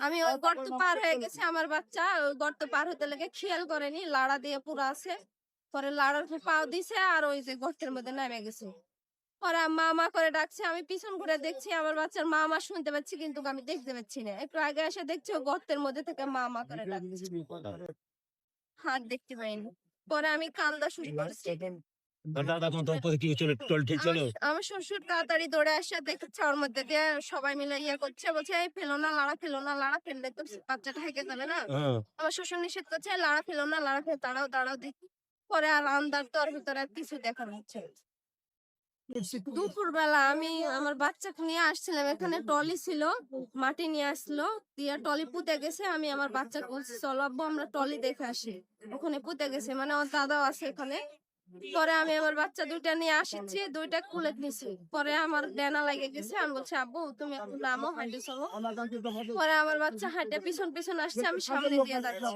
আমি ওই গর্ত পার হয়ে গেছি, আমার বাচ্চা ওই গর্ত পার হতে লেগে খেয়াল করেনি, লাড়া দিয়ে পুরো আছে। পরে লাড়ার পাও দিছে আর ওই যে গর্তের মধ্যে নেমে গেছে। পরে মা মা করে ডাকছে, আমি পিছন ঘুরে দেখছি আমার বাচ্চার মা মা শুনতে পাচ্ছি কিন্তু আমি দেখতে পাচ্ছি না। একটু আগে এসে দেখছি ও গর্তের মধ্যে থেকে মা মা করে ডাকছে, হাত দেখতে পাইনি। পরে আমি কান্দা শুরু করছি। আমার শ্বশুর তাড়াতাড়ি দৌড়ে আসে, দেখছে ওর মধ্যে দিয়ে সবাই মিলে ইয়ে করছে, বলছে এই ফেলো না, লাড়া ফেলো না, লাড়া ফেললে তো বাচ্চাটা হেগে যাবে না। আমার শ্বশুর নিষেধ করছে, লাড়া ফেলো না, লাড়া ফেলো, দাঁড়াও দাঁড়াও দেখি। পরে আর আন্দার তোর ভিতরে আর কিছু দেখা যাচ্ছে। দুপুর বেলা আমি আমার বাচ্চাকে নিয়ে আসছিলাম, এখানে টলি ছিল, মাটি নিয়ে আসলো, দিয়ে টলি পুঁতে গেছে। আমি আমার বাচ্চাকে বলছি চলো আব্বু আমরা টলি দেখে আসি, ওখানে পুঁতে গেছে, মানে ওর দাদাও আছে এখানে। পরে আমি আমার বাচ্চা দুইটা নিয়ে আসছি, দুইটা খুলে নিছি। পরে আমার ডেনা লাগে গেছে, আমি বলছি আব্বু তুমি একটু নামো, হাঁটে চলো। পরে আমার বাচ্চা হাঁটে পিছন পিছন আসছে, আমি সামনে দিয়ে দাঁড়াচ্ছি।